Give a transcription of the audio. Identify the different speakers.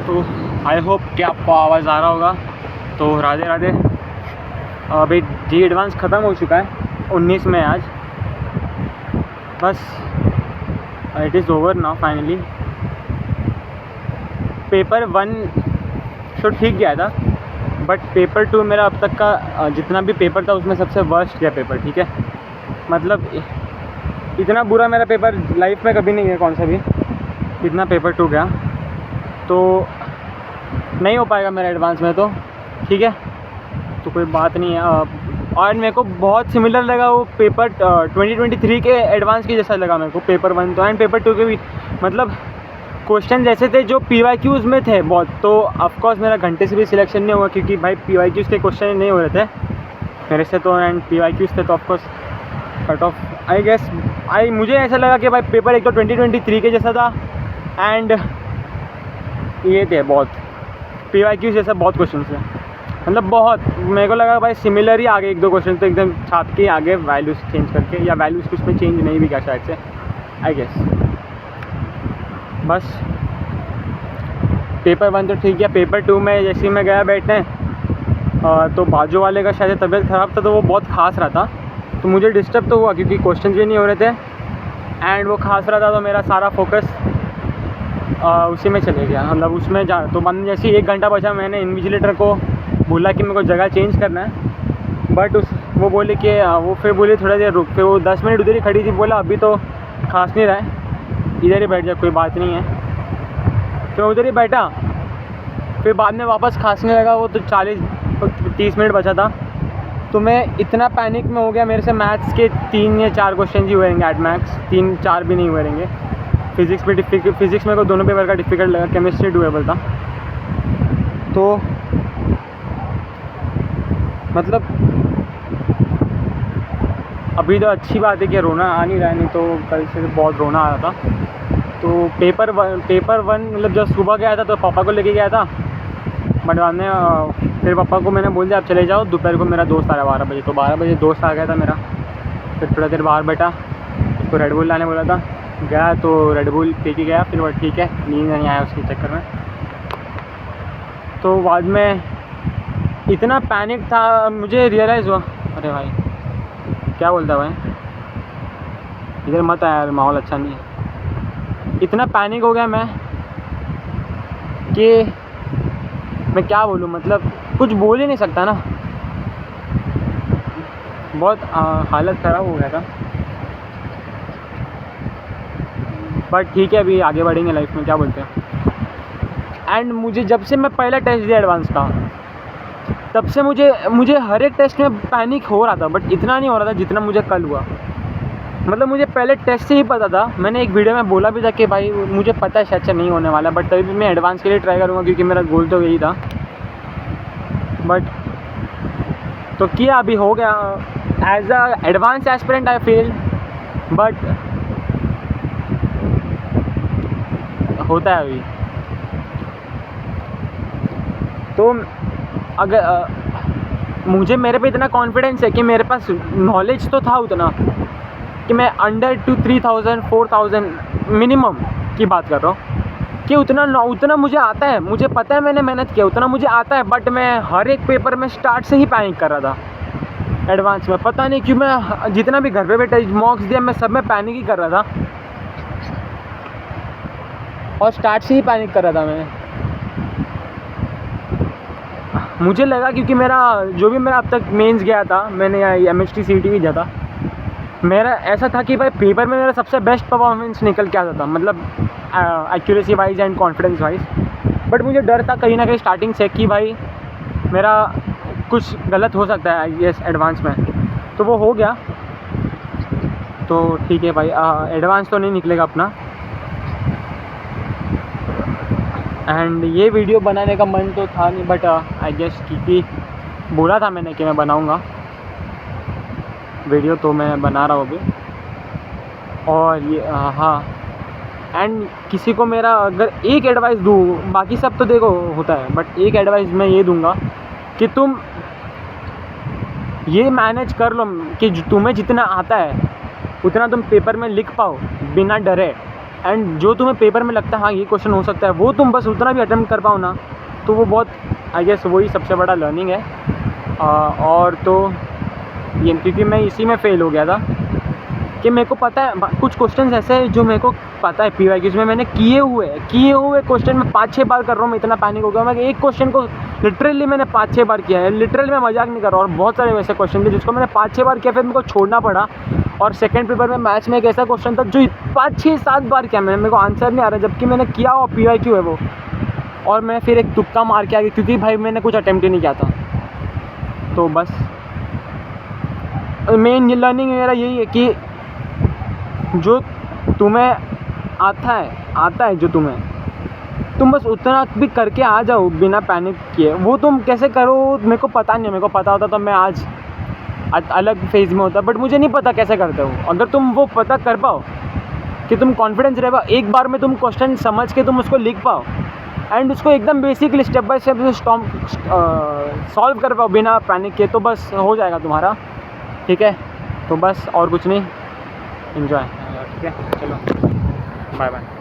Speaker 1: तो I hope कि आपको आवाज़ आ रहा होगा। तो राधे राधे। अभी जी एडवांस ख़त्म हो चुका है, 19 में आज, बस it is over now finally. Paper 1 तो ठीक गया था, बट पेपर 2 मेरा अब तक का जितना भी पेपर था उसमें सबसे वर्स्ट गया पेपर। ठीक है, मतलब इतना बुरा मेरा पेपर लाइफ में कभी नहीं गया, कौन सा भी, इतना पेपर 2 गया। तो नहीं हो पाएगा मेरा एडवांस में, तो ठीक है, तो कोई बात नहीं है। और मेरे को बहुत सिमिलर लगा वो पेपर 2023 के एडवांस के जैसा लगा मेरे को पेपर 1 तो, एंड पेपर 2 के भी। मतलब क्वेश्चन ऐसे थे जो PYQs में थे बहुत, तो ऑफकोर्स मेरा घंटे से भी सिलेक्शन नहीं हुआ, क्योंकि भाई PYQs के क्वेश्चन नहीं हो रहे थे मेरे से तो, एंड PYQs थे तो of course cut off I guess. मुझे ऐसा लगा कि भाई पेपर एक तो 2023 के जैसा था, एंड ये थे बहुत PYQs जैसा बहुत क्वेश्चन थे, मतलब बहुत मेरे को लगा भाई सिमिलर ही आगे एक दो क्वेश्चन तो एकदम छाप के आगे वैल्यूज़ चेंज करके, या वैल्यूज़ कुछ में चेंज नहीं भी क्या शायद से, आई गेस। बस पेपर 1 तो ठीक है। पेपर 2 में जैसे ही मैं गया बैठने तो बाजू वाले का शायद तबीयत ख़राब था, तो वो बहुत खांस रहा था, तो मुझे डिस्टर्ब तो हुआ क्योंकि क्वेश्चन भी नहीं हो रहे थे, एंड वो खांस रहा था, तो मेरा सारा फोकस उसी में चले गया, मतलब उसमें जा। तो मैंने जैसे ही 1 घंटा बचा, मैंने इन्विजिलेटर को बोला कि मेरे को जगह चेंज करना है, बट वो बोले कि वो फिर बोले थोड़ा देर रुक, फिर वो 10 मिनट उधर ही खड़ी थी, बोला अभी तो खांस नहीं रहा है, इधर ही बैठ जा, कोई बात नहीं है। तो मैं उधर ही बैठा, फिर बाद में वापस खांसने लगा वो, तो 40-30 मिनट बचा था, तो मैं इतना पैनिक में हो गया। मेरे से मैथ्स के 3 या 4 क्वेश्चन ही हुए रहेंगे एट मैक्स, 3-4 भी नहीं हुए रहेंगे। फिज़िक्स मेरे को दोनों पेपर का डिफ़िकल्ट लगा, केमिस्ट्री डूएबल था। तो मतलब अभी तो अच्छी बात है कि रोना आ नहीं रहा है, नहीं तो कल से बहुत रोना आ रहा था। तो पेपर 1 मतलब जब सुबह गया था तो पापा को लेके गया था, बट बाद में फिर पापा को मैंने बोल दिया आप चले जाओ, दोपहर को मेरा दोस्त आ रहा है 12 बजे, तो 12 बजे दोस्त आ गया था मेरा। फिर थोड़ा देर बाहर बैठा, उसको रेड बुल लाने बोला था, गया तो रेड बुल पी के गया, फिर वो ठीक है, नींद नहीं आया उसके चक्कर में। तो बाद में इतना पैनिक था, मुझे रियलाइज़ हुआ, अरे भाई क्या बोलता है भाई, इधर मत आया यार, माहौल अच्छा नहीं है। इतना पैनिक हो गया मैं कि मैं क्या बोलूँ, मतलब कुछ बोल ही नहीं सकता ना, बहुत हालत ख़राब हो गया था। बट ठीक है, अभी आगे बढ़ेंगे लाइफ में, क्या बोलते हैं। एंड मुझे जब से मैं पहला टेस्ट दिया एडवांस का, तब से मुझे हर एक टेस्ट में पैनिक हो रहा था, बट इतना नहीं हो रहा था जितना मुझे कल हुआ। मतलब मुझे पहले टेस्ट से ही पता था, मैंने एक वीडियो में बोला भी था कि भाई मुझे पता है शायद से नहीं होने वाला, बट तभी भी मैं एडवांस के लिए ट्राई करूँगा, क्योंकि मेरा गोल तो यही था। बट तो किया, अभी हो गया। As a advance aspirant I feel, but होता है अभी। तो अगर मुझे मेरे पे इतना कॉन्फिडेंस है कि मेरे पास नॉलेज तो था उतना कि मैं अंडर 3,000 4,000 मिनिमम की बात कर रहा हूँ, कि उतना मुझे आता है, मुझे पता है मैंने मेहनत किया, उतना मुझे आता है। बट मैं हर एक पेपर में स्टार्ट से ही पैनिक कर रहा था एडवांस में, पता नहीं क्यों। मैं जितना भी घर पे बैठे मॉक्स दिया, मैं सब में पैनिक ही कर रहा था, और स्टार्ट से ही पैनिक कर रहा था मैं। मुझे लगा क्योंकि मेरा जो भी मेरा अब तक मेंस गया था, मैंने MHT CET भी दिया था, मेरा ऐसा था कि भाई पेपर में मेरा सबसे बेस्ट परफॉर्मेंस निकल के आता था, मतलब accuracy wise and confidence wise. But मुझे डर था कहीं ना कहीं स्टार्टिंग से कि भाई मेरा कुछ गलत हो सकता है IAS एडवांस में, तो वो हो गया। तो ठीक है भाई, एडवांस तो नहीं निकलेगा अपना। एंड ये वीडियो बनाने का मन तो था नहीं, बट आई गेस क्योंकि बोला था मैंने कि मैं बनाऊंगा वीडियो, तो मैं बना रहा हूँ अभी। और ये हाँ, एंड किसी को मेरा अगर एक एडवाइस दूँ, बाकी सब तो देखो होता है, बट एक एडवाइस मैं ये दूंगा कि तुम ये मैनेज कर लो कि तुम्हें जितना आता है उतना तुम पेपर में लिख पाओ बिना डरे। एंड जो तुम्हें पेपर में लगता है हाँ ये क्वेश्चन हो सकता है, वो तुम बस उतना भी अटेम्प्ट कर पाओ ना, तो वो बहुत आई गेस वही सबसे बड़ा लर्निंग है। और तो ये क्योंकि मैं इसी में फ़ेल हो गया था कि मेरे को पता है कुछ क्वेश्चंस ऐसे हैं जो मेरे को पता है PYQs में मैंने किए हुए क्वेश्चन में 5-6 बार कर रहा हूँ। मैं इतना पैनिक हो गया, मैं एक क्वेश्चन को लिटरली मैंने 5-6 बार किया है, लिटरली मैं मजाक नहीं कर रहा। और बहुत सारे वैसे क्वेश्चन थे जिसको मैंने 5-6 बार किया, फिर मेरे को छोड़ना पड़ा। और सेकंड पेपर में मैथ्स में एक ऐसा क्वेश्चन था जो 5-6-7 बार किया मैंने, मेरे को आंसर नहीं आ रहा, जबकि मैंने किया और PYQ है वो, और मैं फिर एक तुक्का मार के आ गया क्योंकि भाई मैंने कुछ अटेम्प्ट ही नहीं किया था। तो बस मेन लर्निंग मेरा यही है कि जो तुम्हें आता है जो तुम बस उतना भी करके आ जाओ बिना पैनिक किए। वो तुम कैसे करो मेरे को पता नहीं है, मेरे को पता होता तो मैं आज अलग फेज़ में होता, बट मुझे नहीं पता कैसे करते हो। अगर तुम वो पता कर पाओ कि तुम कॉन्फिडेंस रह पाओ, एक बार में तुम क्वेश्चन समझ के तुम उसको लिख पाओ एंड उसको एकदम basically step by step solve कर पाओ बिना पैनिक किए, तो बस हो जाएगा तुम्हारा। ठीक है, तो बस और कुछ नहीं, एंजॉय। ठीक है, चलो बाय बाय।